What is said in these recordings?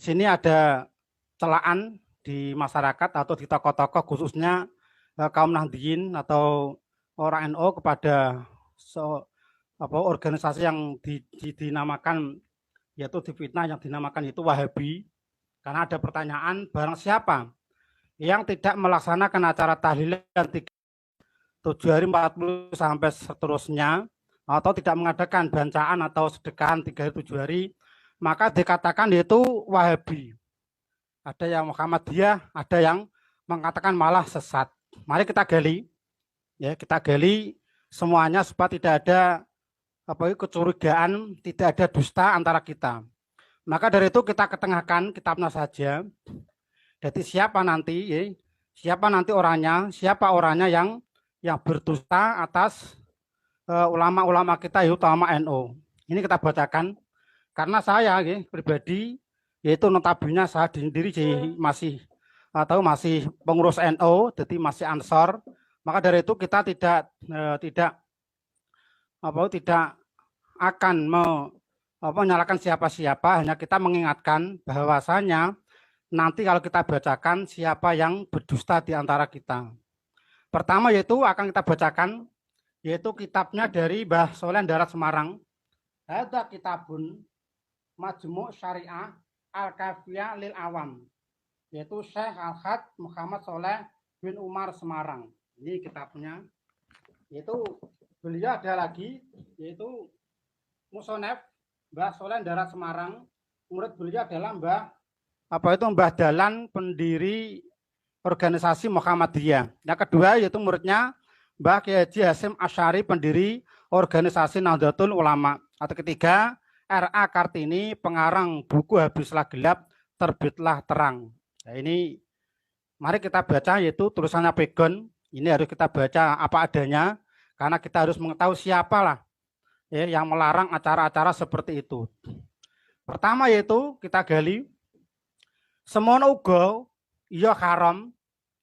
sini ada celaan di masyarakat atau di tokoh-tokoh khususnya kaum Nahdliyin atau orang NU kepada organisasi yang dinamakan yaitu difitnah yang dinamakan itu Wahabi, karena ada pertanyaan barang siapa yang tidak melaksanakan acara tahlilan 7 hari 40 sampai seterusnya atau tidak mengadakan bancaan atau sedekahan 3 hari 7 hari, maka dikatakan yaitu Wahabi. Ada yang Muhammadiyah, ada yang mengatakan malah sesat. Mari kita gali, ya kita gali semuanya supaya tidak ada kecurigaan, tidak ada dusta antara kita. Maka dari itu kita ketengahkan kitabnya saja. Jadi siapa nanti orangnya, siapa orangnya yang berdusta atas ulama-ulama kita, utama NU. Ini kita bacakan karena saya pribadi yaitu notabene saya sendiri masih pengurus NU, jadi masih Ansor. Maka dari itu kita tidak akan menyalahkan siapa-siapa, hanya kita mengingatkan bahwasanya nanti kalau kita bacakan siapa yang berdusta di antara kita. Pertama yaitu akan kita bacakan yaitu kitabnya dari Mbah Soleh Darat Semarang. Ada kitabun Majmu' Syariah Al-Kafiyah lil Awam, yaitu Syekh Al-Had Muhammad Soleh bin Umar Semarang. Ini kitabnya. Yaitu beliau ada lagi yaitu Musonef Mbah Soleh Darat Semarang. Murid beliau adalah Mbah Dalan, pendiri organisasi Muhammadiyah. Yang kedua yaitu muridnya Mbah Kiai Haji Hasyim Asy'ari, pendiri organisasi Nahdlatul Ulama. Atau ketiga R.A. Kartini, pengarang buku Habislah Gelap Terbitlah Terang. Nah, ini mari kita baca yaitu tulisannya Pegon. Ini harus kita baca apa adanya karena kita harus mengetahui siapalah yang melarang acara-acara seperti itu. Pertama yaitu kita gali semono uga ya haram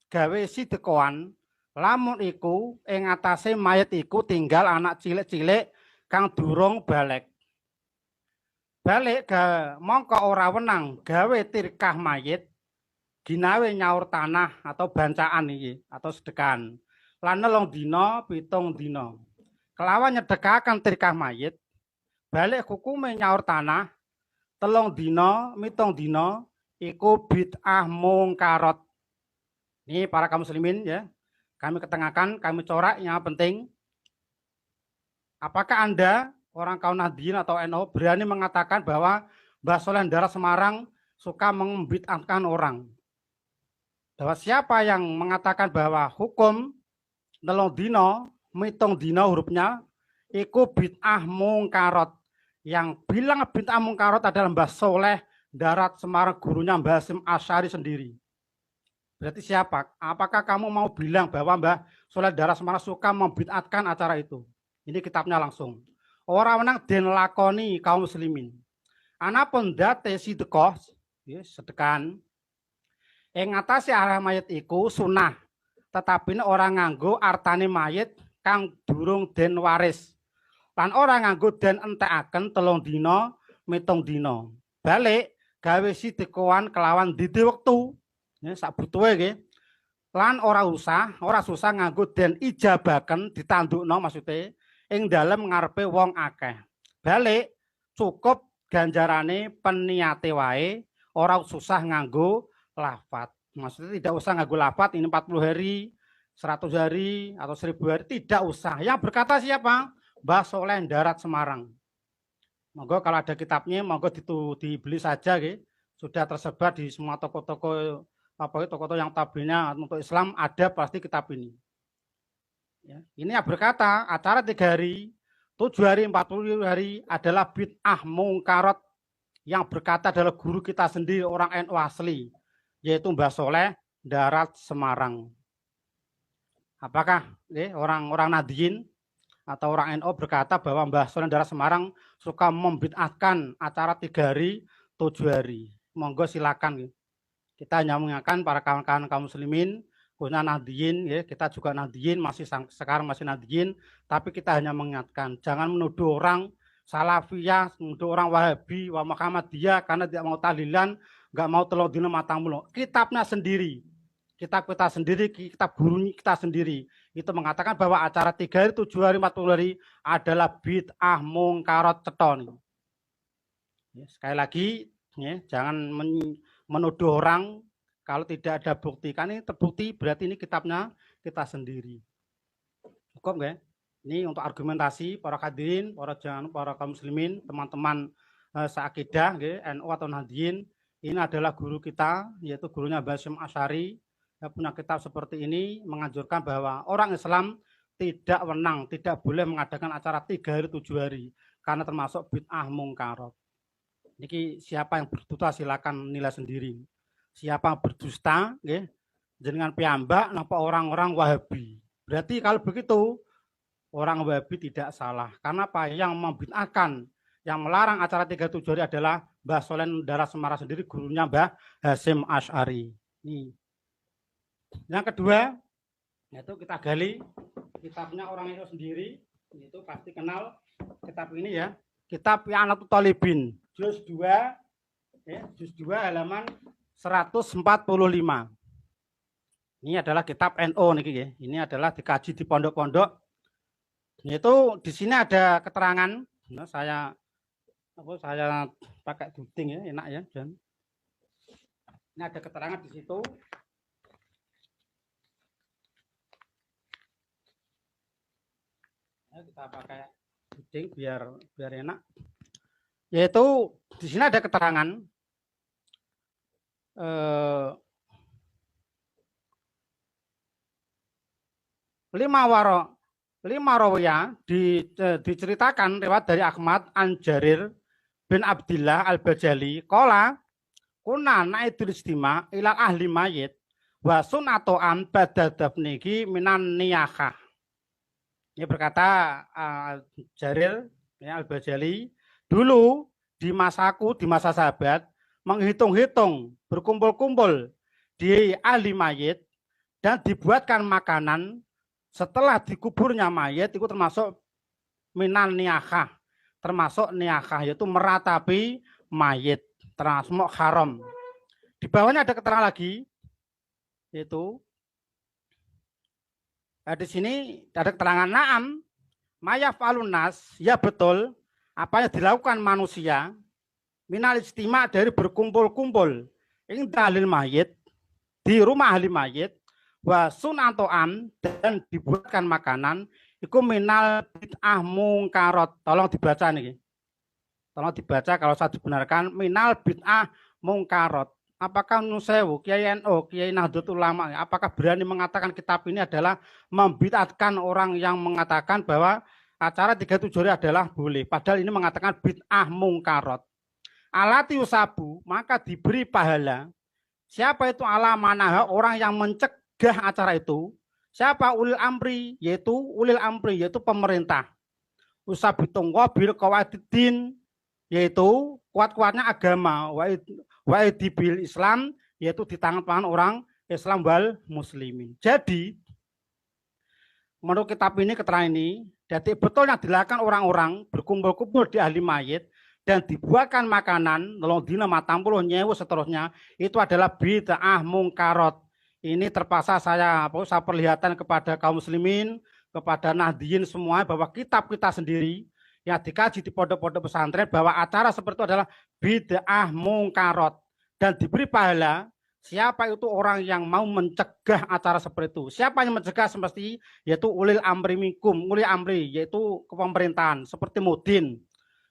gawe sidekoan lamun iku ing atase mayit iku tinggal anak cilik-cilik kang durung balik. Balik mongko ora wenang gawe tirkah mayit ginawe nyaur tanah atau bancaan iki atau sedekahan. Lan nelung dina 7 dina. Kelawan nyedekaken tirkah mayit, balik hukume nyaur tanah 3 dina, 7 dina iku bid'ah mungkarat. Ini para kaum muslimin ya. Kami ketengahkan, kami corak yang penting. Apakah Anda orang kaum Nahdliyin atau NU berani mengatakan bahwa Mbah Soleh Darat Semarang suka membid'ahkan orang? Bahwa siapa yang mengatakan bahwa hukum 3 dina, 7 dina hurufnya iku bid'ah mungkarat. Yang bilang bid'ah mungkarat adalah Mbah Soleh Darat Semarang, gurunya Mbah Hasyim Asy'ari sendiri. Berarti siapa? Apakah kamu mau bilang bahwa Mbah Soleh Darat Semarang suka membid'ahkan acara itu? Ini kitabnya langsung. Orang menang den lakoni kaum muslimin. Anapun date sedekah, sedekahan ing ngatasi arah mayit iku sunah, tetapi orang nganggo artane mayit kang durung den waris. Lan orang nganggo den entekaken 3 dina, 7 dina. Balik gawe sidekahan kelawan didi wektu. Sak butuhe nggih. Lan ora susah nganggo den ijabaken ditandukno maksudnya ing dalem ngarepe wong akeh. Balik cukup ganjarane peniate wae, ora susah nganggo lafat. Maksudnya tidak usah nganggo lafat ini 40 hari, 100 hari atau 1000 hari, tidak usah. Yang berkata siapa? Mbah Soleh Darat Semarang. Monggo kalau ada kitabnya monggo dibeli saja nggih. Sudah tersebar di semua toko-toko toko-toko yang tabelnya untuk Islam ada pasti kitab ini. Ya, ini yang berkata acara 3 hari, 7 hari, 40 hari adalah bid'ah mungkarat. Yang berkata adalah guru kita sendiri orang NU asli, yaitu Mbah Soleh Darat Semarang. Apakah orang-orang Nahdliyin atau orang NU berkata bahwa Mbah Soleh Darat Semarang suka membid'ahkan acara 3 hari, 7 hari? Monggo silakan. Kita hanya mengingatkan para kawan-kawan kaum muslimin, khususnya Nahdliyin, ya, kita juga Nahdliyin, sekarang masih Nahdliyin, tapi kita hanya mengingatkan, jangan menuduh orang Salafiyah, menuduh orang Wahabi, wa Muhammadiyah karena tidak mau tahlilan, nggak mau telung dina matang mulo. Kitabnya sendiri, kitab kita sendiri, kitab guru kita sendiri itu mengatakan bahwa acara 3 hari, 7 hari, 40 hari adalah bid'ah mungkarat ceton. Ya, sekali lagi, ya, jangan menuduh orang kalau tidak ada bukti. Kan ini terbukti berarti ini kitabnya kita sendiri. Cukup nggak? Ini untuk argumentasi para hadirin, para kaum muslimin, teman-teman seakidah, NU atau Nahdien. Ini adalah guru kita, yaitu gurunya Basyam Asy'ari. Punya kitab seperti ini menganjurkan bahwa orang Islam tidak wenang, tidak boleh mengadakan acara 3 hari, 7 hari, karena termasuk bid'ah mungkarat. Niki siapa yang berdusta silakan nilai sendiri. Siapa yang berdusta, jenengan piyambak napa orang-orang Wahabi. Berarti kalau begitu orang Wahabi tidak salah. Karena apa? Yang membid'ahkan, yang melarang acara 3-7 hari adalah Mbah Solen Darah Semarang sendiri, gurunya Mbah Hasyim Asy'ari. Ini. Yang kedua, yaitu kita gali kitabnya orang itu sendiri, itu pasti kenal kitab ini ya. Kitab I'anatul Thalibin, juz 2, juz 2 halaman 145. Ini adalah kitab NU nih ya. Ini adalah dikaji di pondok-pondok. Yaitu di sini ada keterangan. Nah, saya pakai duding ya, enak ya. Dan ini ada keterangan di situ. Kita pakai duding biar enak. Yaitu di sini ada keterangan. Lima rawiyah diceritakan lewat dari Ahmad an Jarir bin Abdillah al-Bajali qala kunna naidul istima ila ahli mayit wa sunnatu an badadabniki minan niyakah. Ini berkata Jarir ya, al-Bajali, dulu di masaku, di masa sahabat, menghitung-hitung, berkumpul-kumpul di ahli mayit dan dibuatkan makanan setelah dikuburnya mayit, itu termasuk minan niyakah, termasuk niyakah, yaitu meratapi mayit, termasuk haram. Di bawahnya ada keterangan lagi, yaitu di sini ada keterangan na'am mayaf'alun nas, ya betul apa yang dilakukan manusia minal istima dari berkumpul-kumpul inda ahli mayit, di rumah ahli mayit, wa sunato'am dan dibuatkan makanan itu minal bid'ah mungkarat. Tolong dibaca nih. Tolong dibaca kalau saya dibenarkan minal bid'ah mungkarat. Apakah Nusewu, Kiai NU, Kiai Nahdlatul Ulama, apakah berani mengatakan kitab ini adalah membid'ahkan orang yang mengatakan bahwa acara 3-7 hari adalah boleh. Padahal ini mengatakan bid'ah mungkarat. Alati usabu, maka diberi pahala. Siapa itu ala manaha, orang yang mencegah acara itu? Siapa? Ulil amri, yaitu pemerintah. Usabitung wabil qawaidin, yaitu kuat-kuatnya agama, waidibil Islam, yaitu di tangan orang Islam wal muslimin. Jadi menurut kitab ini, keterangan ini, jadi betul yang dilakukan orang-orang berkumpul-kumpul di ahli mayit dan dibuatkan makanan nolong dina matang puluh nyewu seterusnya, itu adalah bid'ah mungkarat. Ini terpaksa saya perlihatkan kepada kaum muslimin, kepada Nahdien semua, bahwa kitab kita sendiri yang dikaji di pondok-pondok pesantren bahwa acara seperti itu adalah bid'ah mungkarat dan diberi pahala. Siapa itu orang yang mau mencegah acara seperti itu? Siapa yang mencegah semesti? Yaitu ulil amri minkum, ulil amri, yaitu kepemerintahan seperti mudin,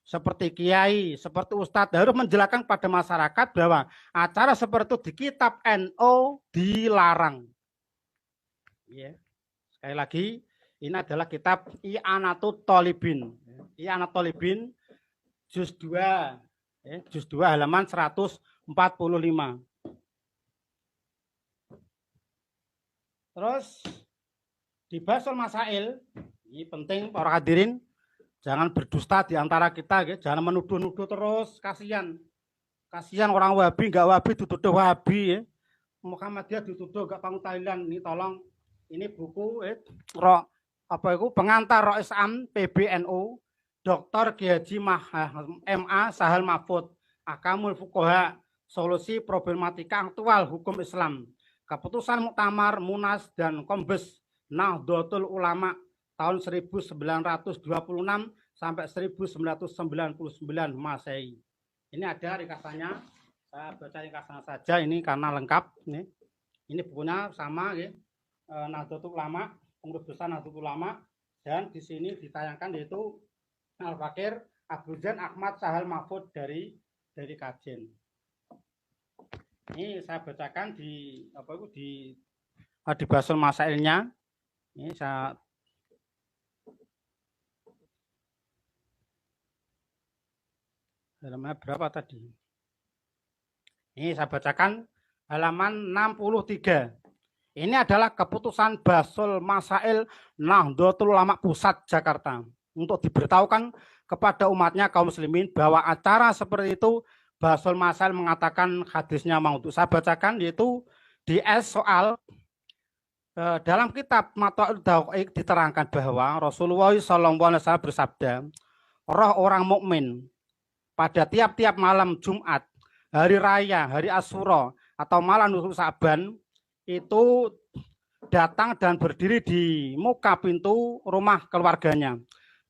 seperti kiai, seperti ustadz, harus menjelaskan pada masyarakat bahwa acara seperti itu di kitab NU dilarang. Ya. Sekali lagi, ini adalah kitab I'anatul Thalibin. I'anatul Thalibin juz 2, juz 2 halaman 145. Terus di Basul Masail, ini penting para hadirin, jangan berdusta di antara kita, jangan menuduh-nuduh terus, kasihan. Kasihan orang Wahabi, enggak Wahabi dituduh Wahabi ya. Muhammadiyah dituduh enggak Pang Thailand. Ini tolong, ini buku pengantar Rois Am PBNU Dr. Kiai Haji MA Sahal Mahfud Akamul Fuqaha solusi problematika aktual hukum Islam. Keputusan Muktamar, Munas, dan Kombes Nahdlatul Ulama tahun 1926 sampai 1999 Masehi. Ini ada ringkasannya, saya baca ringkasannya saja ini karena lengkap. Ini bukunya sama, ya. Nahdlatul Ulama, pengurus besar Nahdlatul Ulama, dan di sini ditayangkan yaitu Al-Fakir Abu Zain Ahmad Sahal Mahfud dari Kajen. Ini saya bacakan di Basul Masailnya. Ini saya halaman berapa tadi? Ini saya bacakan halaman 63. Ini adalah keputusan Basul Masail Nahdlatul Ulama Pusat Jakarta untuk diberitahukan kepada umatnya kaum muslimin bahwa acara seperti itu Basul Masail mengatakan hadisnya maudhu. Saya bacakan yaitu di S soal dalam kitab Mata'ul Daqaiq diterangkan bahwa Rasulullah SAW bersabda, roh orang mukmin pada tiap-tiap malam Jumat, hari raya, hari Asyura atau malam Nisfu Sa'ban itu datang dan berdiri di muka pintu rumah keluarganya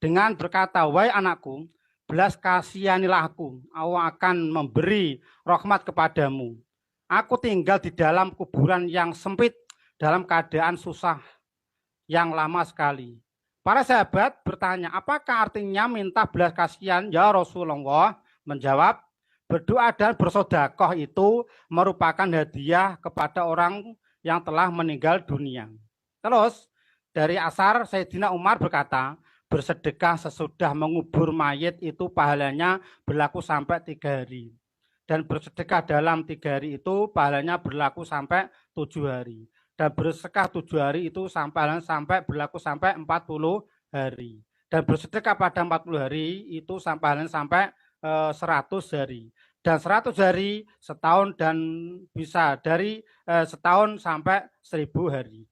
dengan berkata, wahai anakku, belas kasihanilah aku akan memberi rahmat kepadamu. Aku tinggal di dalam kuburan yang sempit dalam keadaan susah yang lama sekali. Para sahabat bertanya, apakah artinya minta belas kasihan? Ya Rasulullah menjawab, berdoa dan bersedekah itu merupakan hadiah kepada orang yang telah meninggal dunia. Terus dari Asar Sayyidina Umar berkata, bersedekah sesudah mengubur mayit itu pahalanya berlaku sampai 3 hari. Dan bersedekah dalam 3 hari itu pahalanya berlaku sampai 7 hari. Dan bersedekah 7 hari itu sampai berlaku sampai 40 hari. Dan bersedekah pada 40 hari itu sampai 100 hari. Dan 100 hari setahun dan bisa dari setahun sampai 1000 hari.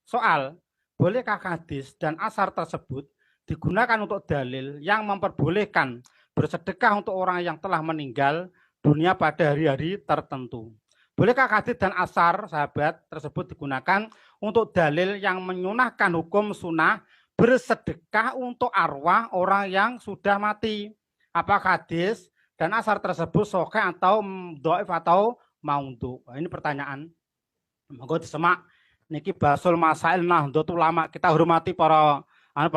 Soal, bolehkah hadis dan asar tersebut digunakan untuk dalil yang memperbolehkan bersedekah untuk orang yang telah meninggal dunia pada hari-hari tertentu? Bolehkah hadis dan asar sahabat tersebut digunakan untuk dalil yang menyunahkan hukum sunnah bersedekah untuk arwah orang yang sudah mati? Apakah hadis dan asar tersebut sahih atau dhaif atau maudhu? Ini pertanyaan. Monggo disemak niki Basul Masail Nahdlatul Ulama. Kita hormati para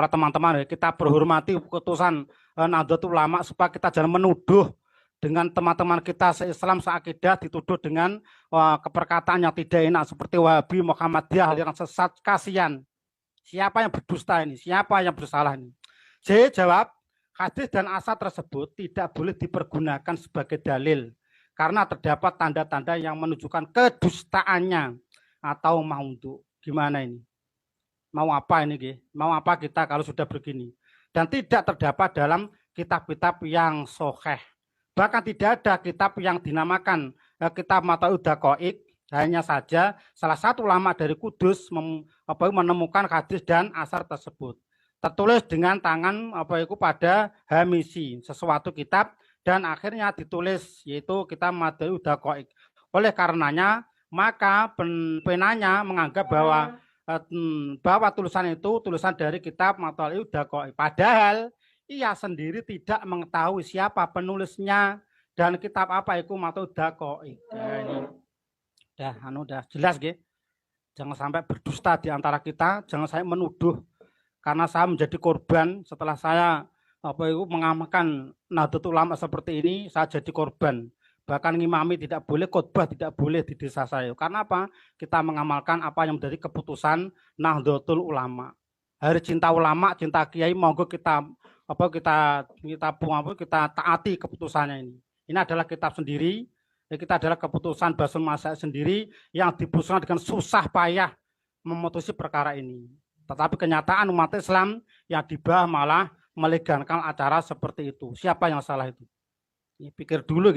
teman-teman, kita berhormati keputusan Nahdlatul Ulama supaya kita jangan menuduh dengan teman-teman kita se-Islam seakidah dituduh dengan keperkataan yang tidak enak seperti Wahabi, Muhammadiyah, aliran sesat. Kasihan. Siapa yang berdusta ini? Siapa yang bersalah ini? J jawab, hadis dan asar tersebut tidak boleh dipergunakan sebagai dalil karena terdapat tanda-tanda yang menunjukkan kedustaannya atau maudhu. Gimana ini? Mau apa ini? Mau apa kita kalau sudah begini? Dan tidak terdapat dalam kitab-kitab yang sahih. Bahkan tidak ada kitab yang dinamakan kitab Mata'ul Daqaiq. Hanya saja salah satu ulama dari Kudus menemukan hadis dan asar tersebut. Tertulis dengan tangan pada hamisi sesuatu kitab dan akhirnya ditulis yaitu kitab Mata'ul Daqaiq. Oleh karenanya maka penanya menganggap bahwa tulisan itu tulisan dari kitab Mata'ul Daqaiq. Padahal ia sendiri tidak mengetahui siapa penulisnya dan kitab apa itu Mata'ul Daqaiq. Udah jelas nggih. Jangan sampai berdusta di antara kita, jangan saya menuduh karena saya menjadi korban setelah saya mengamalkan Nahdlatul Ulama seperti ini, saya jadi korban. Bahkan ngimami tidak boleh, khotbah tidak boleh di desa saya. Karena apa? Kita mengamalkan apa yang menjadi keputusan Nahdlatul Ulama. Hari cinta ulama, cinta kiai, monggo kita taati keputusannya ini. Ini adalah kitab sendiri, kita adalah keputusan Basul Masail sendiri yang diputuskan dengan susah payah memutusi perkara ini. Tetapi kenyataan umat Islam yang di bawah malah melegalkan acara seperti itu. Siapa yang salah itu? Pikir dulu,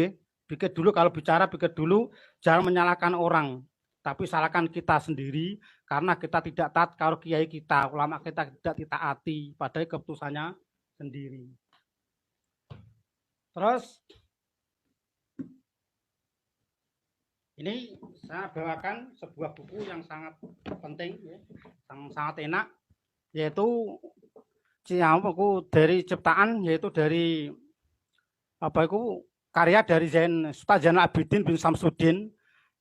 pikir dulu kalau bicara, pikir dulu, jangan menyalahkan orang, tapi salahkan kita sendiri karena kita tidak taat kalau kiai kita, ulama kita tidak ditaati padahal keputusannya sendiri. Terus Ini saya bawakan sebuah buku yang sangat penting, ya, yang sangat enak, yaitu buku dari ciptaan, yaitu dari apa itu karya dari Ustaz Zainal Abidin bin Samsudin,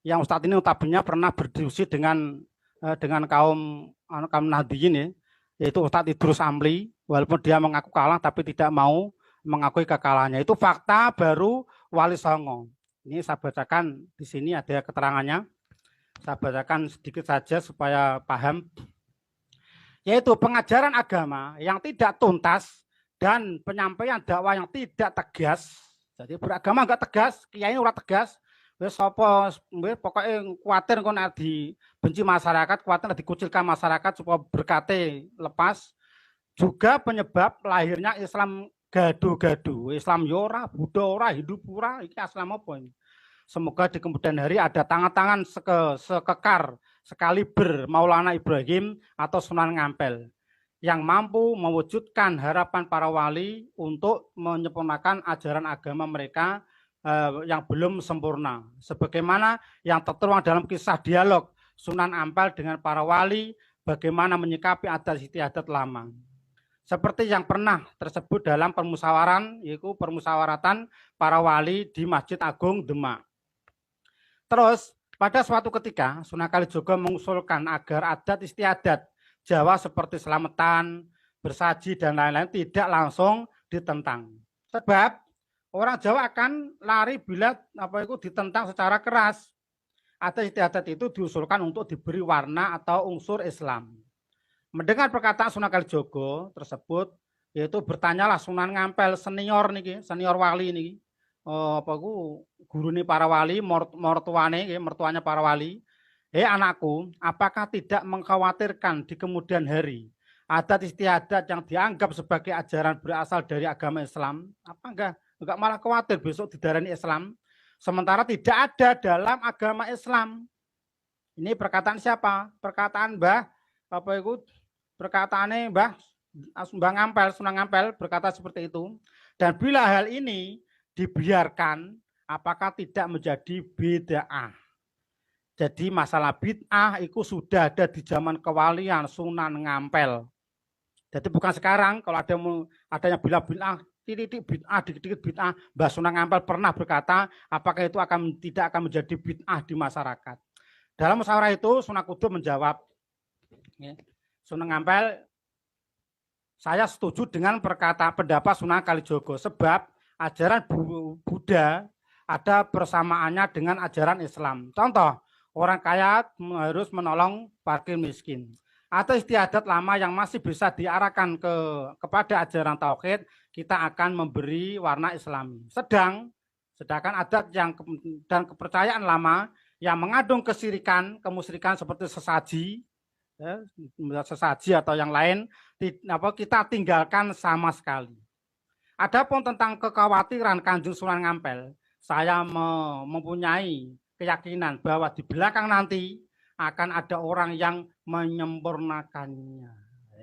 yang Ustadz ini notabene pernah berdiskusi dengan kaum Nahdliyin, ya, yaitu Ustadz Idrus Amli, walaupun dia mengaku kalah tapi tidak mau mengakui kekalahannya. Itu fakta baru Wali Songo. Ini saya bacakan di sini ada keterangannya. Saya bacakan sedikit saja supaya paham. Yaitu pengajaran agama yang tidak tuntas dan penyampaian dakwah yang tidak tegas. Jadi beragama enggak tegas, kiai ora tegas. Wis sapa pokoknya kuatir kok nek dibenci masyarakat, kuatir dikucilkan masyarakat supaya berkate lepas. Juga penyebab lahirnya Islam gaduh-gaduh, Islam yora, Buddha ora, Hindu pura, ini Islam apa ini? Semoga di kemudian hari ada tangan-tangan sekekar, sekaliber Maulana Ibrahim atau Sunan Ngampel yang mampu mewujudkan harapan para wali untuk menyempurnakan ajaran agama mereka yang belum sempurna. Sebagaimana yang tertuang dalam kisah dialog Sunan Ampel dengan para wali, bagaimana menyikapi adat istiadat lama. Seperti yang pernah tersebut dalam permusyawaratan, yaitu permusyawaratan para wali di Masjid Agung Demak. Terus pada suatu ketika Sunan Kalijogo mengusulkan agar adat istiadat Jawa seperti selamatan, bersaji dan lain-lain tidak langsung ditentang. Sebab orang Jawa akan lari bila ditentang secara keras. Adat istiadat itu diusulkan untuk diberi warna atau unsur Islam. Mendengar perkataan Sunan Kalijogo tersebut, yaitu bertanyalah Sunan Ngampel senior niki, senior wali niki, gurune para wali, mertuanya para wali. Anakku, apakah tidak mengkhawatirkan di kemudian hari adat istiadat yang dianggap sebagai ajaran berasal dari agama Islam? Apa enggak malah khawatir besok didarani Islam? Sementara tidak ada dalam agama Islam. Ini perkataan siapa? Perkataan perkataannya Mbah Ngampel, Sunan Ngampel berkata seperti itu. Dan bila hal ini dibiarkan, apakah tidak menjadi bid'ah? Jadi masalah bid'ah itu sudah ada di zaman kewalian Sunan Ngampel. Jadi bukan sekarang kalau adanya bila bid'ah, titik bid'ah, dikit-dikit bid'ah. Mbah Sunan Ngampel pernah berkata, apakah itu tidak akan menjadi bid'ah di masyarakat? Dalam musyawarah itu Sunan Kudus menjawab, Sunan Ngampel, saya setuju dengan pendapat Sunan Kalijogo sebab ajaran Buddha ada persamaannya dengan ajaran Islam. Contoh, orang kaya harus menolong fakir miskin. Atau istiadat lama yang masih bisa diarahkan kepada ajaran tauhid, kita akan memberi warna Islami. Sedangkan adat dan kepercayaan lama yang mengandung kemusyrikan seperti sesaji atau yang lain, kita tinggalkan sama sekali. Adapun tentang kekhawatiran Kanjeng Sunan Ngampel, saya mempunyai keyakinan bahwa di belakang nanti akan ada orang yang menyempurnakannya.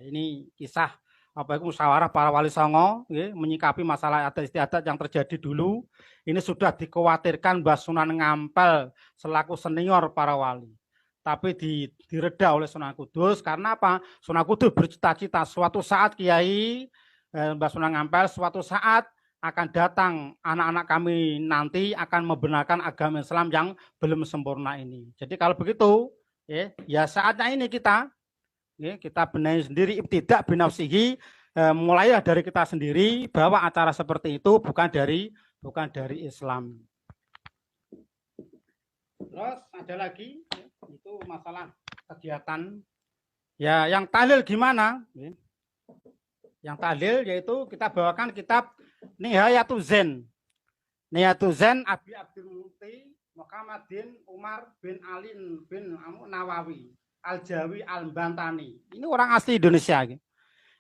Ini kisah musyawarah para wali songo menyikapi masalah adat istiadat yang terjadi dulu. Ini sudah dikhawatirkan Mbah Sunan Ngampel selaku senior para wali. Tapi direda oleh Sunan Kudus karena apa? Sunan Kudus bercita-cita suatu saat Kiai Mbah Sunan Ngampel suatu saat akan datang anak-anak kami nanti akan membenarkan agama Islam yang belum sempurna ini. Jadi kalau begitu, ya saatnya ini kita benahi sendiri, ibtidak binafsihi, mulai dari kita sendiri bahwa acara seperti itu bukan dari Islam. Terus ada lagi, itu masalah kegiatan. Ya, yang tahlil gimana? Yang tahlil yaitu kita bawakan kitab Nihayatul Zen. Nihayatul Zen Abi Abdul Muti Muhammadin Umar bin Ali bin Nawawi Al-Jawi Al-Bantani. Ini orang asli Indonesia.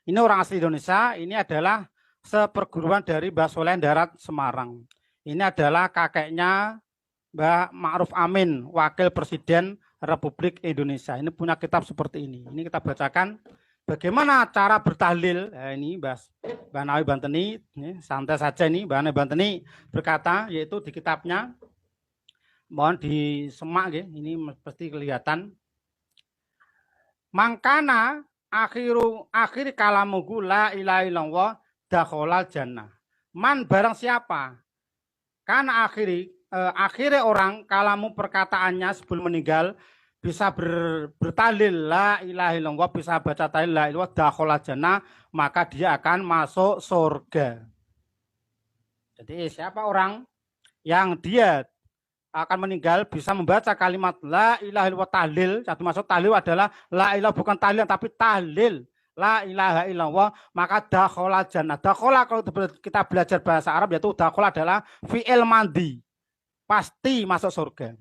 Ini orang asli Indonesia. Ini adalah seperguruan dari Mbah Soleh Darat Semarang. Ini adalah kakeknya Mbah Ma'ruf Amin, Wakil Presiden Republik Indonesia. Ini punya kitab seperti ini. Ini kita bacakan. Bagaimana cara bertahlil? Ini Mbah Nawawi Banteni, santai saja ini. Mbah Nawawi Banteni berkata, yaitu di kitabnya, Mohon disemak nggih, ini pasti kelihatan. Mangkana akhir kalamuku la ilaha illallah dakhalal jannah. Man barang siapa? Karena akhirnya orang kalamu perkataannya sebelum meninggal bisa bertalil la ilaha illallah, bisa baca talil la ilaha dakhalal jannah, maka dia akan masuk surga. Jadi siapa orang yang dia akan meninggal bisa membaca kalimat la ilaha illallah tahlil. Satu masuk tahlil adalah la ilaha bukan tahlil tapi tahlil. La ilaha illallah maka dakhala jannah. Dakhala kalau kita belajar bahasa Arab yaitu dakhala adalah fi'il mandi. Pasti masuk surga.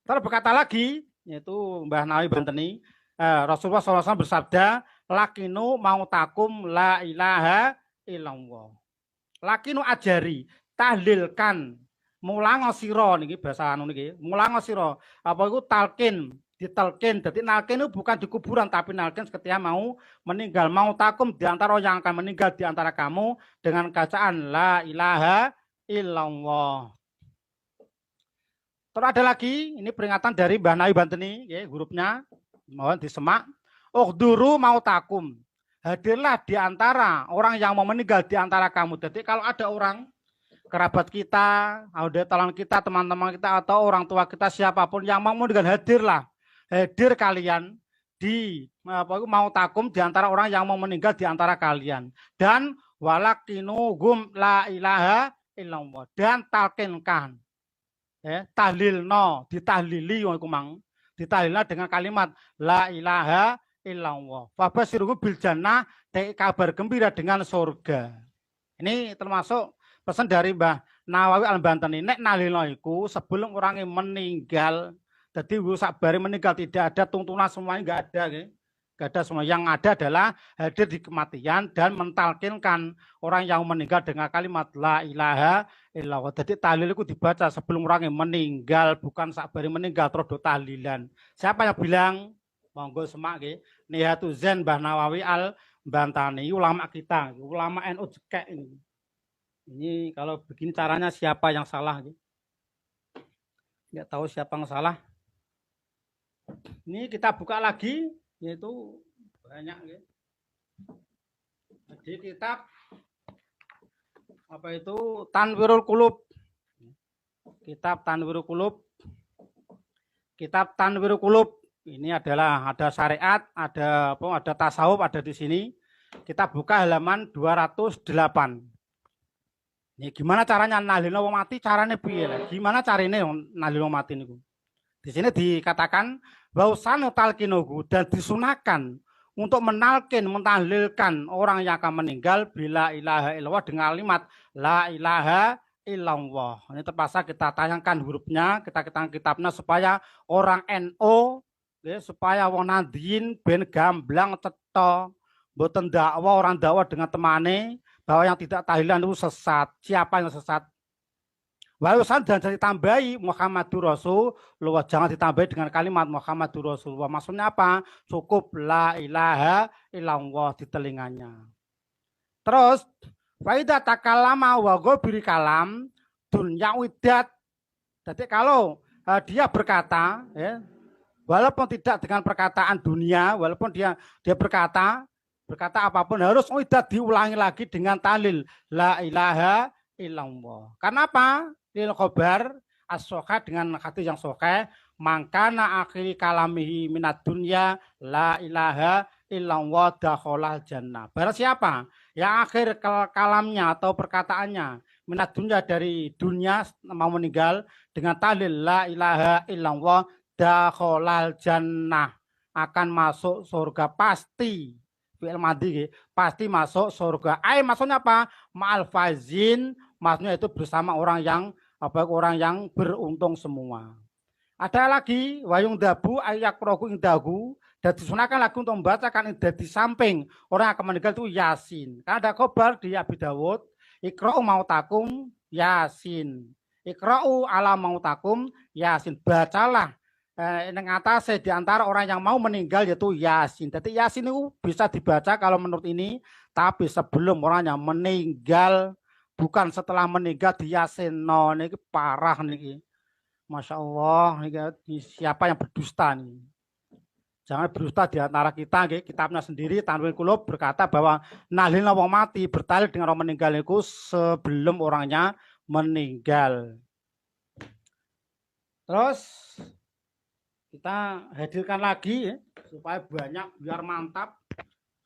Terus berkata lagi yaitu Mbah Nawawi Banteni, Rasulullah SAW bersabda, lakinu mau takum la ilaha illallah. Lakinu ajari, tahlilkan, mulango siro niki bahasa anu niki, mulango siro. Apa itu talkin, ditalkin. Jadi nalkin itu bukan di kuburan tapi nalkin ketika mau meninggal, mau takum di antara yang akan meninggal di antara kamu dengan bacaan la ilaha illallah. Terus ada lagi, ini peringatan dari Mbah Nawawi Banteni, ya, hurufnya mohon disemak. Uhduru mau takum. Hadirlah di antara orang yang mau meninggal di antara kamu. Jadi kalau ada orang kerabat kita, audiotalan kita, teman-teman kita atau orang tua kita siapapun yang mau meninggal, hadirlah. Hadir kalian di mau takum di antara orang yang mau meninggal di antara kalian. Dan walakinugum la ilaha illallah, dan talkinkan. Tahlil no, ditahlili kumang, ditahlilna dengan kalimat la ilaha illallah. Fabasyiruhu bil jannah, kabar gembira dengan surga. Ini termasuk pesan dari Mbah Nawawi Al-Bantani. Nek nahlilno iku sebelum orangnya meninggal, jadi sabari meninggal tidak ada tuntunan semuanya, enggak ada, enggak ada semua. Yang ada adalah hadir di kematian dan mentalkinkan orang yang meninggal dengan kalimat la ilaha illallah. Jadi tahlil itu dibaca sebelum orangnya meninggal, bukan sabari meninggal terus tahlilan. Siapa yang bilang? Monggo semak nggih. Nihatu Zen Mbah Nawawi Al-Bantani, ulama kita, ulama NU jekek ini. Ini kalau begini caranya siapa yang salah? Nggak tahu siapa yang salah. Ini kita buka lagi, yaitu banyak. Jadi kitab apa itu Tanwirul Qulub. Kitab Tanwirul Qulub. Kitab Tanwirul Qulub. Ini adalah ada syariat, ada tasawuf, ada di sini. Kita buka halaman 208. Ini gimana caranya nahlilno wong mati? Caranya piye? Gimana caranya nahlilno mati niku? Di sini dikatakan bahwa talkinuhu dan disunahkan untuk mentahlilkan orang yang akan meninggal bila ilaha illallah dengan kalimat la ilaha illallah. Ini terpaksa kita tayangkan hurufnya, kita kitabnya supaya orang NO supaya wong nadin ben gamblang cetha, mboten dakwa orang dakwa dengan temane bahwa yang tidak tahlilan itu sesat. Siapa yang sesat? Walusan dan ditambahi Muhammadur Rasulullah, jangan ditambahi dengan kalimat Muhammadur Rasulullah. Maksudnya apa? Cukup la ilaha illallah di telinganya. Terus faida takallama wa ghabiri kalam dunya widat. Jadi kalau dia berkata, ya, walaupun tidak dengan perkataan dunia, walaupun dia berkata apapun harus diulangi lagi dengan tahlil la ilaha illallah. Karena apa? Lil khobar as-sahih dengan hadis yang sahih, mangkana akhiri kalamihi minad dunya la ilaha illallah dakhalal jannah. Barang siapa yang akhir kalamnya atau perkataannya minad dunya dari dunia mau meninggal dengan tahlil la ilaha illallah dakhalal jannah, akan masuk surga pasti. Fi'il madhi pasti masuk surga. Maksudnya apa? Ma'al faizin, maksudnya itu bersama orang yang beruntung semua. Ada lagi wayung dabu ayak rogu indahu, dan disunahkan lagi untuk membacakan di samping orang yang akan meninggal itu Yasin. Karena ada khobar di Abi Dawud, ikra'u mautakum Yasin. Ikra'u ala mautakum Yasin. Bacalah yang atas di antara orang yang mau meninggal yaitu Yasin. Jadi Yasin itu bisa dibaca kalau menurut ini, tapi sebelum orang yang meninggal, bukan setelah meninggal di Yasin. No, ini parah nih. Masya Allah, ini siapa yang berdusta nih? Jangan berdusta di antara kita, kitabnya sendiri Tanwir Qulub berkata bahwa nahlilna wong mati bertalil dengan orang meninggal itu sebelum orangnya meninggal. Terus kita hadirkan lagi supaya banyak, biar mantap,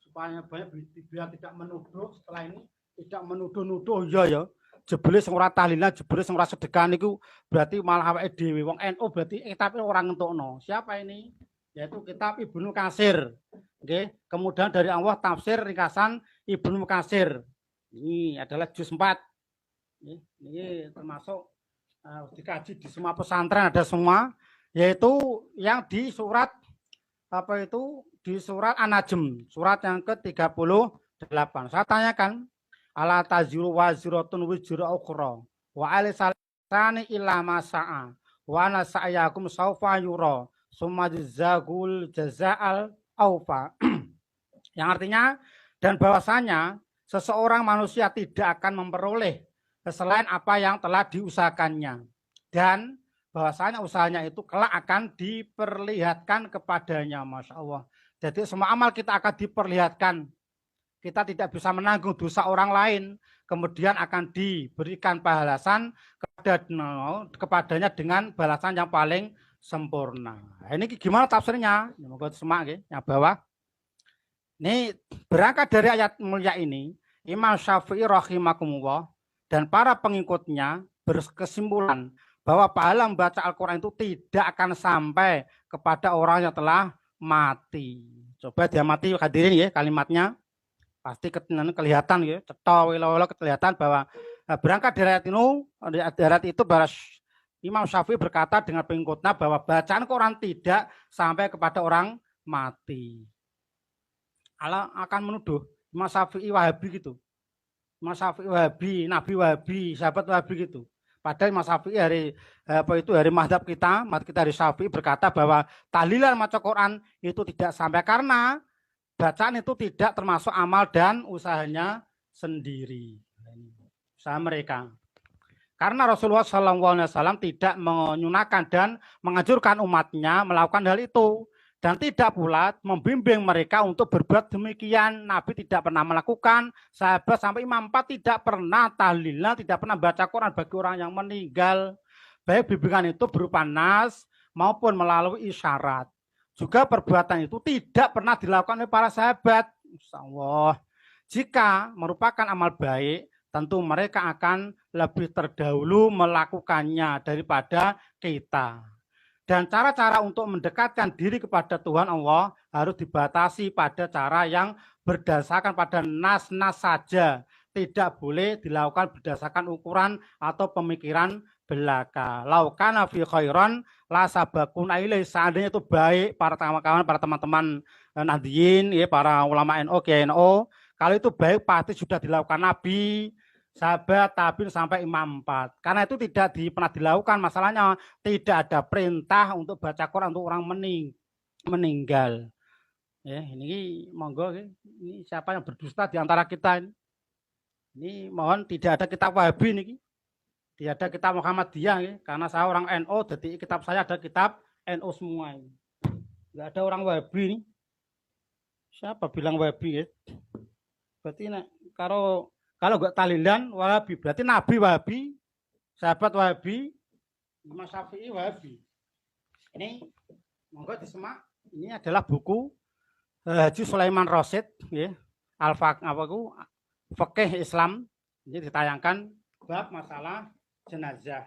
supaya banyak, biar tidak menuduh setelah ini, tidak menuduh-nuduh. Iya ya, jebule sing ora tahlilan, jebule sing ora sedekah niku berarti malah awake dhewe wong NU berarti kitab orang ngentukno. Siapa ini? Yaitu kitab Ibnu Katsir. Oke, kemudian dari Allah tafsir ringkasan Ibnu Katsir. Ini adalah juz 4. Ini termasuk dikaji di semua pesantren, ada semua, yaitu yang di surat apa itu, di surat An-Najm, surat yang ke-38. Saya tanyakan, ala taziru waziratun wizra ukhra wa alisani illa masa'a wa ana sa'yakum saufa yura summa jazagul jazaal aufa. Yang artinya, dan bahwasanya seseorang manusia tidak akan memperoleh selain apa yang telah diusahakannya, dan bahwasanya usahanya itu kelak akan diperlihatkan kepadanya. Masya Allah. Jadi semua amal kita akan diperlihatkan. Kita tidak bisa menanggung dosa orang lain, kemudian akan diberikan balasan kepadanya dengan balasan yang paling sempurna. Ini gimana tafsirnya? Moga semak yang bawah. Ini berangkat dari ayat mulia ini, Imam Syafi'i rahimakumullah dan para pengikutnya berkesimpulan bahwa pahala membaca Al-Quran itu tidak akan sampai kepada orang yang telah mati. Coba dia mati, hadirin ya kalimatnya. Pasti kelihatan ya, cetha kelihatan bahwa berangkat dari ayat itu bahwa Imam Syafi'i berkata dengan pengikutnya bahwa bacaan Quran tidak sampai kepada orang mati. Allah akan menuduh Imam Syafi'i Wahabi gitu. Imam Syafi'i Wahabi, Nabi Wahabi, sahabat Wahabi gitu. Padahal Imam Syafi'i hari mazhab kita dari Syafi'i berkata bahwa tahlilan maca Quran itu tidak sampai karena bacaan itu tidak termasuk amal dan usahanya sendiri. Usaha mereka. Karena Rasulullah SAW tidak menyunahkan dan menganjurkan umatnya melakukan hal itu. Dan tidak pula membimbing mereka untuk berbuat demikian. Nabi tidak pernah melakukan. Sahabat sampai Imam 4 tidak pernah tahlilan, tidak pernah baca Quran bagi orang yang meninggal. Baik bimbingan itu berupa nas maupun melalui isyarat. Juga perbuatan itu tidak pernah dilakukan oleh para sahabat. Insyaallah. Jika merupakan amal baik, tentu mereka akan lebih terdahulu melakukannya daripada kita. Dan cara-cara untuk mendekatkan diri kepada Tuhan Allah harus dibatasi pada cara yang berdasarkan pada nas-nas saja. Tidak boleh dilakukan berdasarkan ukuran atau pemikiran belaka. Laukana fi khairan la sabakuna ilaih. Seandainya itu baik para kawan-kawan, para teman-teman Nahdliyin, ya, para ulama NU, GNU, kalau itu baik pasti sudah dilakukan Nabi, sahabat, tabi'in sampai Imam 4. Karena itu tidak pernah dilakukan. Masalahnya tidak ada perintah untuk baca Quran untuk orang meninggal. Ya, ini monggo, ini siapa yang berdusta di antara kita ini? Ini mohon tidak ada kitab Wahabi ini. Tidak ada kitab Muhammadiyah ya. Karena saya orang NU, jadi kitab saya ada kitab NU semua ini. Enggak ada orang Wahabi ini. Siapa bilang Wahabi ya? Berarti kalau enggak tahlilan Wahabi, berarti Nabi Wahabi, sahabat Wahabi, Imam Syafi'i Wahabi. Ini monggo disemak. Ini adalah buku Haji Sulaiman Rasyid ya. Fikih Islam. Ini ditayangkan bab masalah jenazah.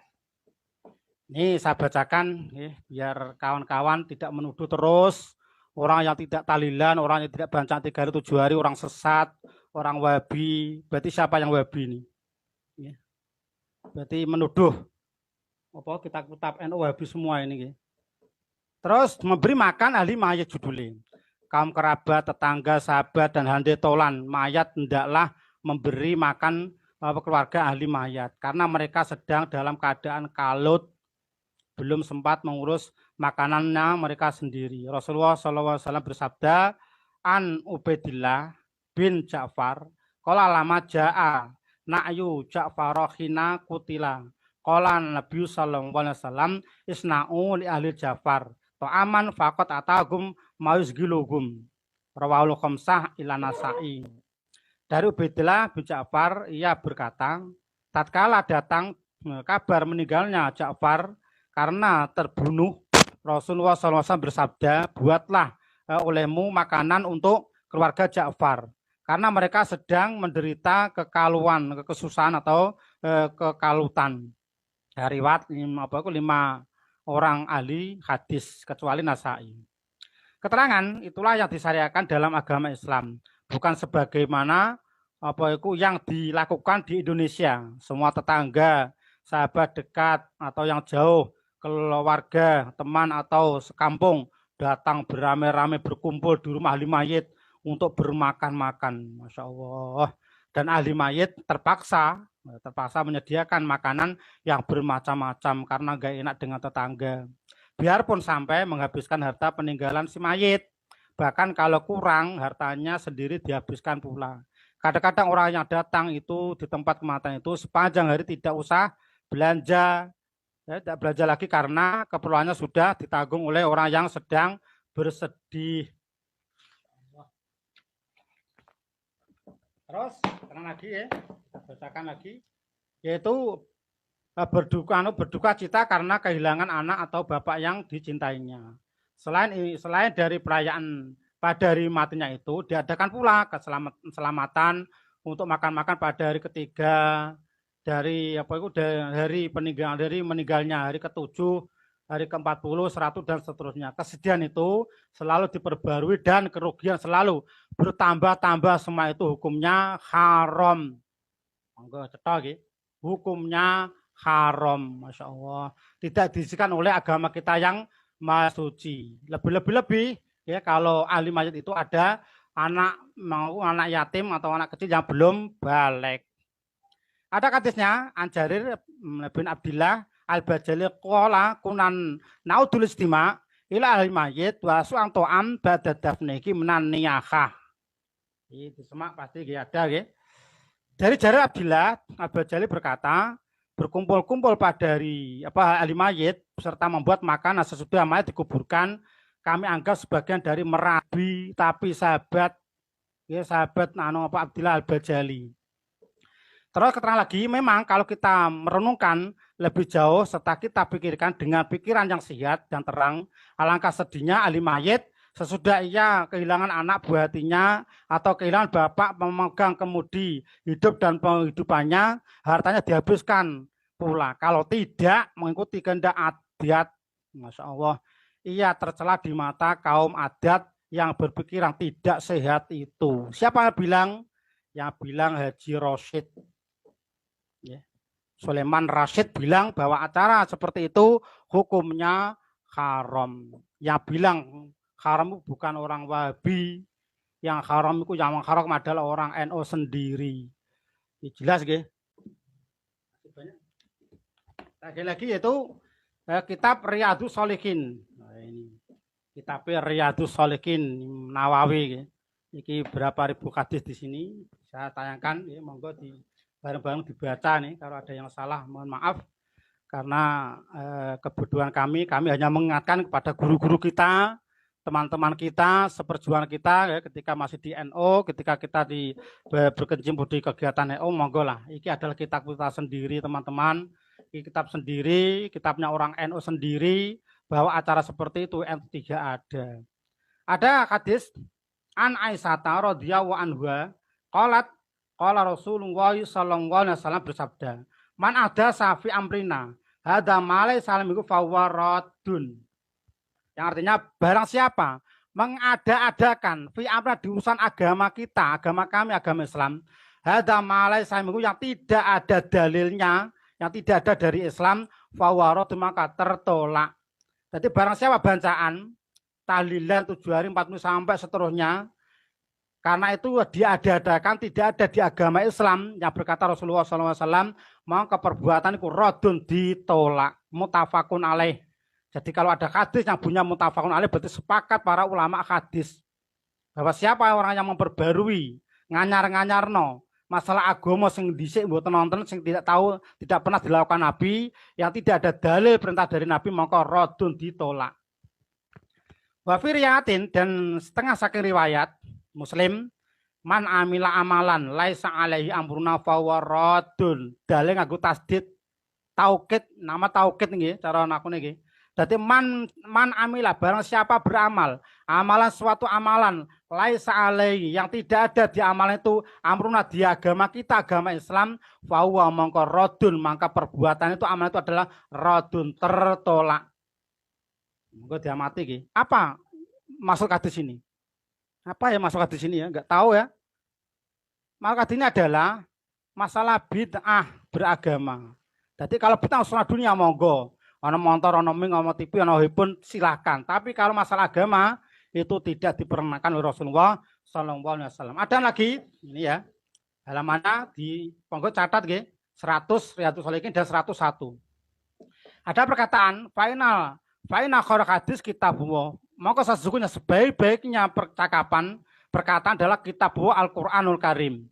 Ini saya bacakan ya, biar kawan-kawan tidak menuduh terus orang yang tidak tahlilan, orang yang tidak baca 3 hari 7 hari, orang sesat, orang Wahabi. Berarti siapa yang Wahabi ini? Ya. Berarti menuduh apa kitab-kitab NU Wahabi semua ini. Ya. Terus memberi makan ahli mayat judulnya. Kaum kerabat, tetangga, sahabat, dan hande tolan mayat hendaklah memberi makan keluarga ahli mayat. Karena mereka sedang dalam keadaan kalut, belum sempat mengurus makanannya mereka sendiri. Rasulullah SAW bersabda, An Ubaidillah bin Ja'far, Qala lama ja'a na'yu Ja'farohina kutila. qala Nabi sallallahu alaihi wasallam isna'u li ahli Ja'far ta'aman faqat atagum mauzgilugum rawahul khamsah ila Nasa'i. Dari Ubaidillah bin Ja'far ia berkata, tatkala datang kabar meninggalnya Ja'far karena terbunuh, Rasulullah SAW bersabda, buatlah olehmu makanan untuk keluarga Ja'far karena mereka sedang menderita kekaluan, kesusahan atau kekalutan. Riwayat 5 orang ahli hadis kecuali Nasa'i. Keterangan itulah yang disyariatkan dalam agama Islam, bukan sebagaimana yang dilakukan di Indonesia. Semua tetangga, sahabat dekat atau yang jauh, keluarga, teman atau sekampung datang beramai-ramai berkumpul di rumah ahli mayit untuk bermakan-makan. Masya Allah. Dan ahli mayit terpaksa menyediakan makanan yang bermacam-macam karena gak enak dengan tetangga. Biarpun sampai menghabiskan harta peninggalan si mayit. Bahkan kalau kurang, hartanya sendiri dihabiskan pula. Kadang-kadang orang yang datang itu di tempat kematian itu sepanjang hari tidak usah belanja. Tidak belanja lagi karena keperluannya sudah ditanggung oleh orang yang sedang bersedih. Terus, tenang lagi ya, kita bacakan lagi. Yaitu berduka cita karena kehilangan anak atau bapak yang dicintainya. Selain dari perayaan pada hari matinya itu, diadakan pula keselamatan untuk makan-makan pada hari ketiga dari hari meninggalnya, hari ke-7, hari ke-40, 100 dan seterusnya. Kesedihan itu selalu diperbarui dan kerugian selalu bertambah-tambah, semua itu hukumnya haram. Monggo cetok hukumnya haram, Masya Allah. Tidak diizinkan oleh agama kita yang maha suci. Lebih ya kalau ahli mayit itu ada anak yatim atau anak kecil yang belum balik. Ada hadisnya Anjarir bin Abdillah Al-Bajali qala kunan naudul istima ila ahli mayit wa su'an to'am ba'da dafnihi minan niyahah. Ini semak pasti ada ya. Dari Jarir Abdillah Al-Bajali berkata, berkumpul-kumpul pada hari ahli mayit serta membuat makanan sesudah mayit dikuburkan, kami anggap sebagian dari merabi tapi sahabat Abdillah Al-Bajali. Terus keterangan lagi, memang kalau kita merenungkan lebih jauh serta kita pikirkan dengan pikiran yang sehat dan terang, alangkah sedihnya ahli mayit sesudah ia kehilangan anak buah hatinya atau kehilangan bapak pemegang kemudi hidup dan penghidupannya, hartanya dihabiskan pula. Kalau tidak mengikuti kehendak adat, Masya Allah, ia tercela di mata kaum adat yang berpikiran tidak sehat itu. Siapa yang bilang? Yang bilang Haji Rashid. Ya. Sulaiman Rashid bilang bahwa acara seperti itu hukumnya haram. Yang bilang haram bukan orang Wahabi, yang haram itu yang haram adalah orang NU sendiri. Ya, jelas gitu. Lagi-lagi yaitu kitab Riyadhus Shalihin. Nah, ini kitab Riyadhus Shalihin Nawawi. Ini berapa ribu hadis di sini saya tayangkan. Ya, monggo di bareng-bareng dibaca nih. Kalau ada yang salah mohon maaf. Karena kebutuhan kami hanya mengingatkan kepada guru-guru kita, teman-teman kita, seperjuangan kita ya, ketika masih di NU, ketika kita berkecimpung di kegiatan NU, monggo lah. Ini adalah kitab kita sendiri teman-teman. Ini kitab sendiri, kitabnya orang NU sendiri, bahwa acara seperti itu NU tidak ada. Ada hadis an Aisyah radhiyallahu anha qalat qala Rasulullah sallallahu alaihi wasallam bersabda, man ada safi amrina hada malai salamiku fawaradun. Yang artinya barang siapa mengada-adakan fi amra di urusan agama kita, agama kami, agama Islam, hada malai salamiku yang tidak ada dalilnya, yang tidak ada dari Islam, fawaradun maka tertolak. Jadi barang siapa bacaan tahlilan 7 hari 40 sampai seterusnya, karena itu dia ada-adakan, tidak ada di agama Islam yang berkata Rasulullah SAW, maka perbuatan itu rodun ditolak, mutafakun alaih. Jadi kalau ada hadis yang punya mutafakun alaih, berarti sepakat para ulama hadis bahwa siapa orang yang memperbarui nganyar-nganyarno, masalah agama sing dhisik mboten nonton sing tidak tahu, tidak pernah dilakukan Nabi, yang tidak ada dalil perintah dari Nabi maka radun ditolak. Wa fi riwayatin dan setengah saking riwayat Muslim man amila amalan laisa alaihi amruna fawa radun. Dalil nganggo tasdid taukid, nama taukid nggih cara aku niki. Dadi man amila barang siapa beramal, amalan suatu amalan laisa alaihi yang tidak ada di amalan itu amruna di agama kita agama Islam fawa mongko radun maka perbuatan itu amalan itu adalah radun tertolak. Monggo diamati iki. Apa masuk hadis ini? Apa ya masuk hadis ini ya? Enggak tahu ya. Maka hadis ini adalah masalah bid'ah beragama. Jadi kalau bid'ah urusan dunia monggo. Ono motor, ono ming, ono TV, ono handphone silahkan. Tapi kalau masalah agama itu tidak diperkenankan oleh Rasulullah Sallallahu Alaihi Wasallam. Ada lagi ini ya. Halamannya di monggo catat nggih. 100 Riyadhus Shalihin dan 101. Ada perkataan final khairul hadis kitabullah. Maka sesungguhnya sebaik-baiknya perkataan adalah kitabullah Al-Qur'anul Karim.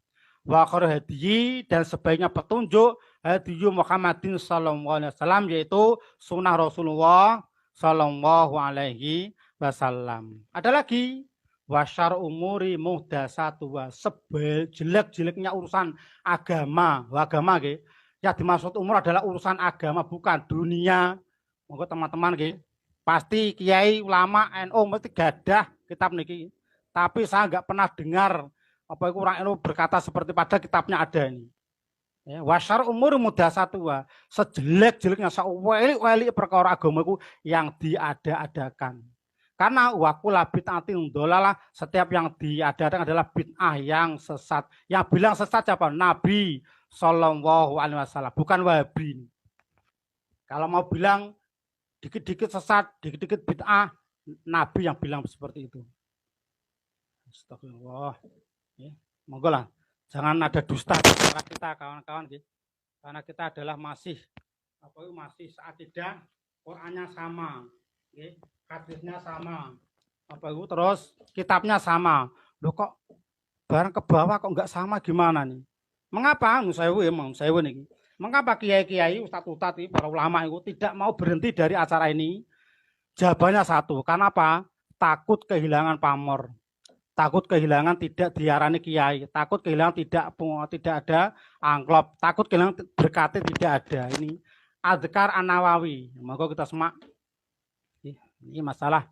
Wa khairul hadi dan sebaiknya petunjuk hadiyu Muhammadin sallallahu alaihi wasallam yaitu sunnah Rasulullah sallallahu alaihi wasallam. Ada lagi wasyar umuri muhdasatu wa sejelek-jeleknya urusan agama. Agama nggih. Yang dimaksud umur adalah urusan agama bukan dunia. Monggo teman-teman nggih. Pasti kiai ulama NU mesti gadah kitab niki. Tapi saya enggak pernah dengar apa itu orang NU berkata seperti pada kitabnya ada ini. Ya, wasyar umur muhdasatu wa sejelek-jeleknya saweli-weli perkara agama itu yang diada-adakan. Karena wakula bid'atin dolalah setiap yang diadakan adalah bid'ah yang sesat. Yang bilang sesat siapa? Nabi Sallallahu Alaihi Wasallam, bukan Wahabi. Kalau mau bilang dikit-dikit sesat, dikit-dikit bid'ah, Nabi yang bilang seperti itu. Astagfirullah. Ya, monggo lah. Jangan ada dusta antara kita kawan-kawan gitu. Karena kita adalah masih seakidah, Qur'annya sama, gitu. Hadisnya sama. Terus kitabnya sama. Loh kok barang ke bawah kok enggak sama gimana nih? Mengapa? Saya nih. Mengapa kiai-kiai, ustadz-ustadz, para ulama itu tidak mau berhenti dari acara ini? Jawabannya satu, karena apa? Takut kehilangan pamor, takut kehilangan tidak diarani kiai, takut kehilangan tidak ada amplop, takut kehilangan berkatnya tidak ada. Ini Adzkar An-Nawawi. Maka kita semak. Ini masalah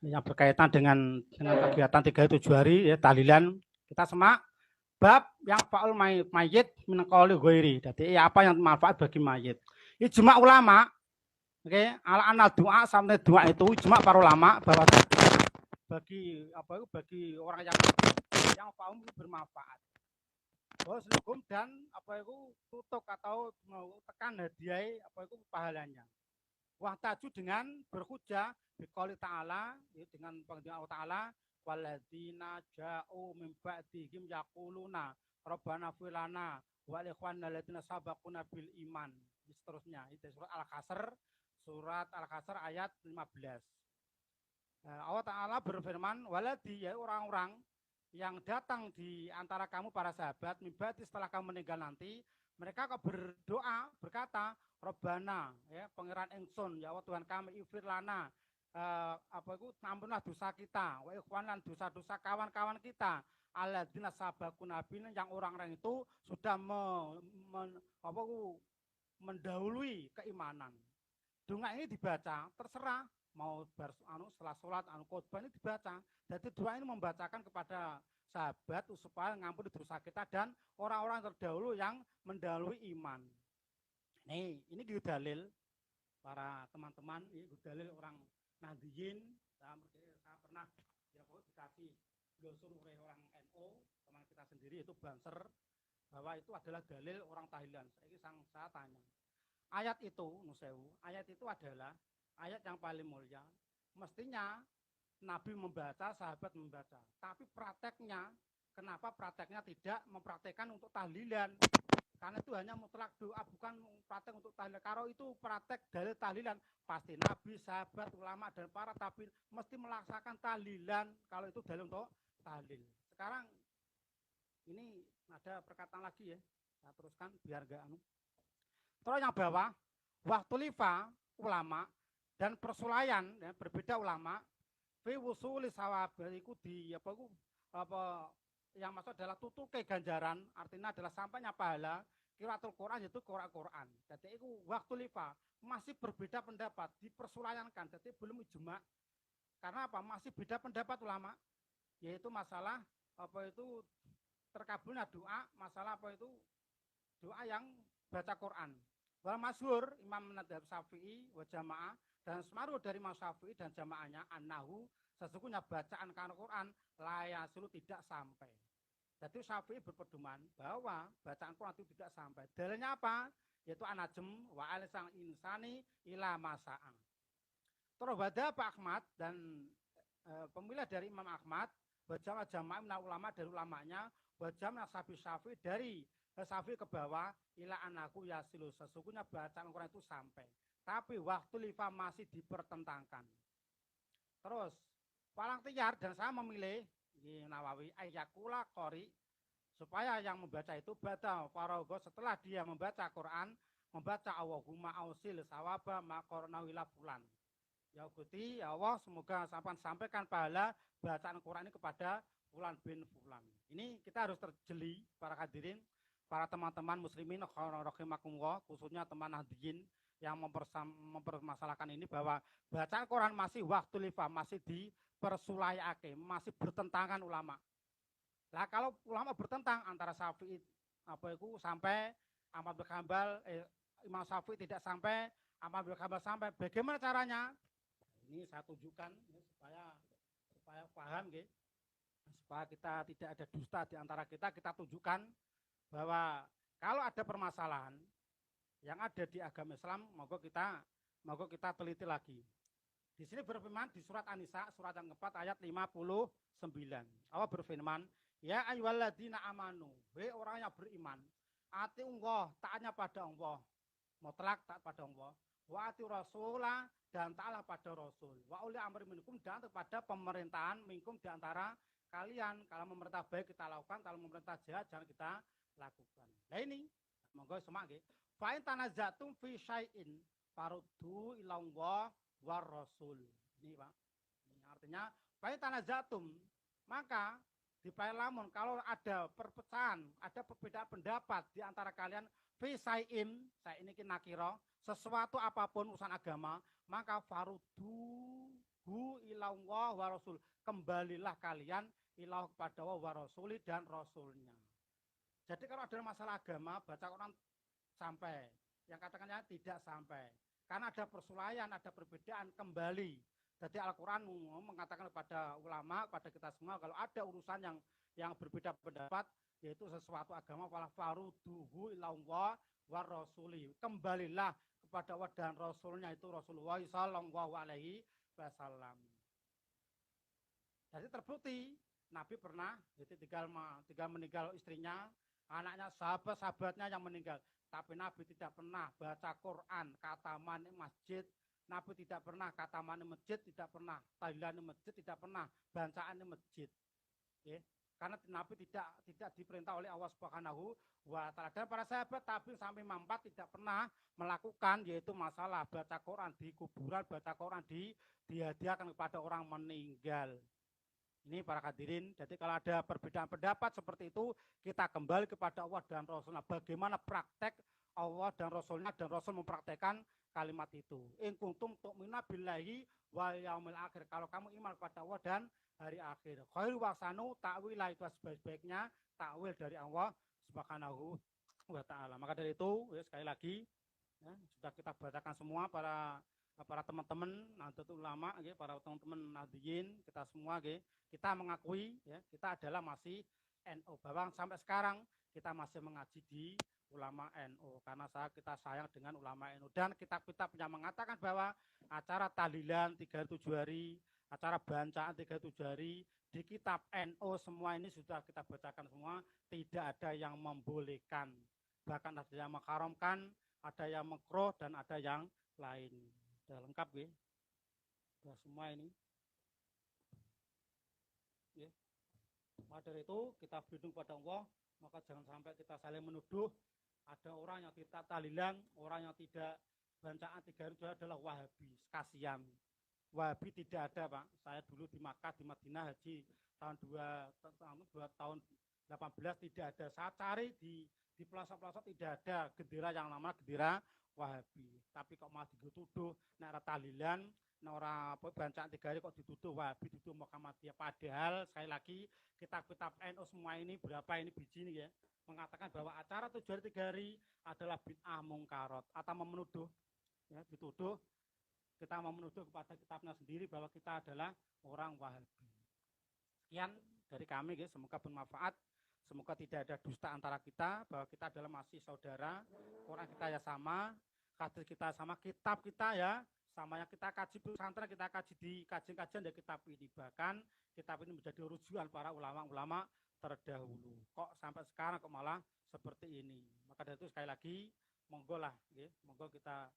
yang berkaitan dengan kegiatan 37 hari ya, tahlilan. Kita semak. Bab yang faul mayit min qauli ghairi. Jadi apa yang manfaat bagi mayit. Ijma ulama, oke, ala anal doa sampai doa itu ijma para ulama bahwa bagi orang yang faul bermanfaat. Bos hukum dan tutuk atau mau tekan hadiah pahalanya. Wah taju dengan berhujjah biqauli ta'ala dengan penghujjah Allah Ta'ala waladina ja'u min ba'dihim yaquluna rabbana fir lana wa li ikhwanina alladziina sabaquna bil iman. Seterusnya itu surat Al-Kasr ayat 15. Allah Ta'ala berfirman waladi ya orang-orang yang datang di antara kamu para sahabat mibati setelah kamu meninggal nanti mereka kok berdoa berkata Rabbana ya pangeran ingsun ya Allah Tuhan kami ifir lana ampunlah dosa kita wa ikhwanan dosa-dosa kawan-kawan kita alladzina sabaquna bil yang orang-orang itu sudah mendahului keimanan. Doa ini dibaca terserah mau setelah sholat khotbah ini dibaca. Jadi doa ini membacakan kepada sahabat supaya ngampuni dosa kita dan orang-orang terdahulu yang mendahului iman. Nih, ini dalil para teman-teman, ini dalil orang Nahdiyin. Saya pernah dikasih brosur oleh orang NU, teman kita sendiri itu Banser, bahwa itu adalah dalil orang tahlilan. Saya tanya. Ayat itu, Nusewu, ayat itu adalah ayat yang paling mulia. Mestinya Nabi membaca, sahabat membaca. Tapi prakteknya, kenapa prakteknya tidak mempraktekkan untuk tahlilan? Karena itu hanya mutlak doa, bukan praktek untuk tahlilan. Kalau itu praktek dari tahlilan, pasti Nabi, sahabat, ulama, dan para tabi'in mesti melaksanakan tahlilan. Kalau itu dalil untuk tahlil. Sekarang Ini ada perkataan lagi ya. Saya teruskan biar enggak anu. Terus yang bawah, waktu lifa ulama dan persulayan ya, berbeda ulama fi wusuli sawab iku di apa yang maksud adalah tutuke ganjaran, artinya adalah sampainya pahala qiraatul Quran yaitu Quran. Jadi itu waktu lifa masih berbeda pendapat, dipersulayankan, jadi belum ijma. Karena apa? Masih beda pendapat ulama, yaitu masalah apa itu terkabulnya doa, masalah apa itu doa yang baca Quran. Wal masyhur Imam Madhab Syafi'i wa jamaah dan semaruh dari Imam Syafi'i dan jamaahnya annahu sesungguhnya bacaan Quran layasulu tidak sampai. Jadi Syafi'i berpedoman bahwa bacaan Quran itu tidak sampai. Dalilnya apa? Yaitu anajem wa alisang insani ila masa'ang. Terus Pak Ahmad dan pemilah dari Imam Ahmad, bajama jamaah ulama dari ulamanya, bajama sabi Syafi'i dari Syafi'i ke bawah, ila anakku yasilu sesungguhnya bacaan Quran itu sampai. Tapi waktu lifa masih dipertentangkan. Terus palang tiyar dan saya memilih Nawawi ayakula qori supaya yang membaca itu baca farago setelah dia membaca Quran, membaca Allahumma ausil sawaba maqorna wila fulan. Ya Gusti, ya Allah, semoga sampaikan pahala bacaan Quran ini kepada fulan bin fulan. Ini kita harus terjeli para hadirin, para teman-teman muslimin rahimakumullah, khususnya teman hadirin yang mempermasalahkan ini bahwa bacaan Quran masih waktu lifa, masih dipersulayake, masih bertentangan ulama. Lah kalau ulama bertentang antara Syafi'i apa itu sampai Ahmad bin Hanbal, Imam Syafi'i tidak sampai, Ahmad bin Hanbal sampai, bagaimana caranya? Ini saya tunjukkan ya, supaya paham ya, supaya kita tidak ada dusta di antara kita tunjukkan bahwa kalau ada permasalahan yang ada di agama Islam, moga kita teliti lagi. Di sini berfirman di surat An-Nisa surat yang keempat ayat 59. Allah berfirman, ya ayyuhalladzina amanu, wahai orang yang beriman, ati Allah, taatnya pada Allah, mutlak taat pada Allah, wa ati rasulah dan taatlah pada Rasul. Wa uli amri minkum dan kepada pemerintahan minkum di antara kalian. Kalau memerintah baik kita lakukan, kalau memerintah jahat jangan kita lakukan. Nah ini, monggo semak nggih. Fa in tanazatum fi syai'in faruddu ila Allah war Rasul. Ini Pak. Ini artinya fa in tanazatum maka di lamun kalau ada perpecahan, ada perbedaan pendapat di antara kalian fi syai'in, saya ini nakira, sesuatu apapun urusan agama, maka farudhu ilallah wa rasul, kembalilah kalian ilah kepada Allah wa rasuli dan rasulnya. Jadi kalau ada masalah agama, baca Quran sampai, yang katakannya tidak sampai, karena ada persulayan, ada perbedaan, kembali. Jadi Al-Quran mengatakan kepada ulama, kepada kita semua, kalau ada urusan yang berbeda pendapat, yaitu sesuatu agama, wala farudhu ilallah wa rasuli, kembalilah kepada Allah dan Rasulnya, itu Rasulullah sallallahu alaihi wasallam. Jadi terbukti Nabi pernah jadi tinggal meninggal istrinya, anaknya, sahabat-sahabatnya yang meninggal, tapi Nabi tidak pernah baca Quran kataman di masjid. Nabi tidak pernah kataman di masjid, tidak pernah tahlilan di masjid, tidak pernah bacaan di masjid. Ya. Karena Nabi tidak diperintah oleh Allah Subhanahu wa Ta'ala. Dan para sahabat tapi sampai mampat tidak pernah melakukan yaitu masalah baca Quran di kuburan, baca Quran dihadiahkan kepada orang meninggal. Ini para hadirin, jadi kalau ada perbedaan pendapat seperti itu, kita kembali kepada Allah dan Rasulnya. Bagaimana praktek Allah dan Rasulnya, dan Rasul mempraktekkan kalimat itu. In kuntum tu'minu billahi wal yaumil akhir. Kalau kamu iman kepada Allah dan hari akhir. Khairu wasanu ta'wilah, itu sebaik-baiknya takwil dari Allah Subhanahu wa Ta'ala. Maka dari itu, ya, sekali lagi ya, sudah kita bacakan semua para teman-teman Nahdlatul Ulama, ya, para teman-teman Nahdliyin, kita semua, ya, kita mengakui ya, kita adalah masih NU. Bahwa sampai sekarang kita masih mengaji di ulama NU karena kita sayang dengan ulama NU, dan kitab-kitab yang mengatakan bahwa acara tahlilan 37 hari, acara bancaan 37 hari di kitab NU semua ini sudah kita bacakan semua, tidak ada yang membolehkan, bahkan ada yang mengharamkan, ada yang makruh, dan ada yang lain. Sudah lengkap ya, sudah semua ini ya. Maka dari itu kita berlindung pada Allah, maka jangan sampai kita saling menuduh. Ada orang yang tidak tahlilan, orang yang tidak bacaan 3 hari itu adalah Wahabi. Kasihan. Wahabi tidak ada, Pak. Saya dulu di Makkah, di Madinah haji tahun 18 tidak ada. Saya cari di pelosok-pelosok tidak ada gendera yang namanya gendera Wahabi. Tapi kok malah dituduh nek tahlilan, ora bancaan 3 hari kok dituduh Wahabi, dituduh Muhammadiyah. Padahal sekali lagi kitab-kitab NU semua ini berapa ini biji nih ya, mengatakan bahwa acara 7 hari 3 hari adalah bid'ah mungkarat atau menuduh ya, dituduh kita mau menuduh kepada kitabnya sendiri bahwa kita adalah orang Wahabi. Sekian dari kami guys, semoga bermanfaat. Semoga tidak ada dusta antara kita, bahwa kita adalah masih saudara, orang kita ya sama, hadis kita sama, kitab kita ya sama, yang kita kaji pesantren kita kaji di kajian-kajian dari kitab ini. Bahkan kitab ini menjadi rujukan para ulama-ulama terdahulu. Kok sampai sekarang kok malah seperti ini? Maka dari itu sekali lagi monggo lah, ya, monggo kita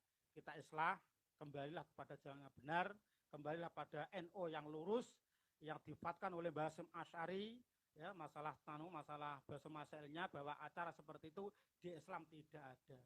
islah, kembalilah kepada jalan yang benar, kembalilah pada NU yang lurus, yang difatkan oleh Mbah Hasyim Asy'ari, ya, masalah bahasa masalahnya bahwa acara seperti itu di Islam tidak ada.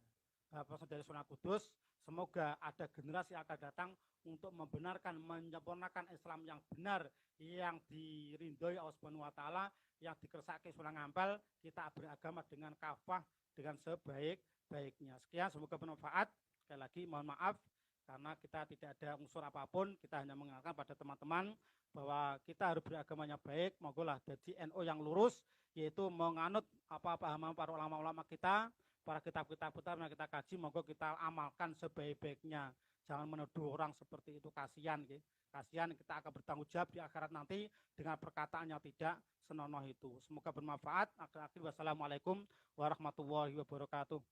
Bapak dari Sunan Kudus, semoga ada generasi yang akan datang untuk membenarkan, menyempurnakan Islam yang benar, yang dirindhoi Allah Subhanahu wa taala, yang dikersakake Sunan Ampel, kita beragama dengan kafah, dengan sebaik-baiknya. Sekian, semoga bermanfaat. Sekali lagi mohon maaf karena kita tidak ada unsur apapun, kita hanya mengingatkan pada teman-teman bahwa kita harus beragamanya baik, mogolah jadi NU yang lurus, yaitu menganut apa pahaman para ulama-ulama kita, para kitab-kitab yang kita kaji, moga kita amalkan sebaik-baiknya. Jangan menuduh orang seperti itu, kasihan, gitu. Kasihan, kita akan bertanggung jawab di akhirat nanti dengan perkataan yang tidak senonoh itu. Semoga bermanfaat. Akhir-akhir wassalamualaikum warahmatullahi wabarakatuh.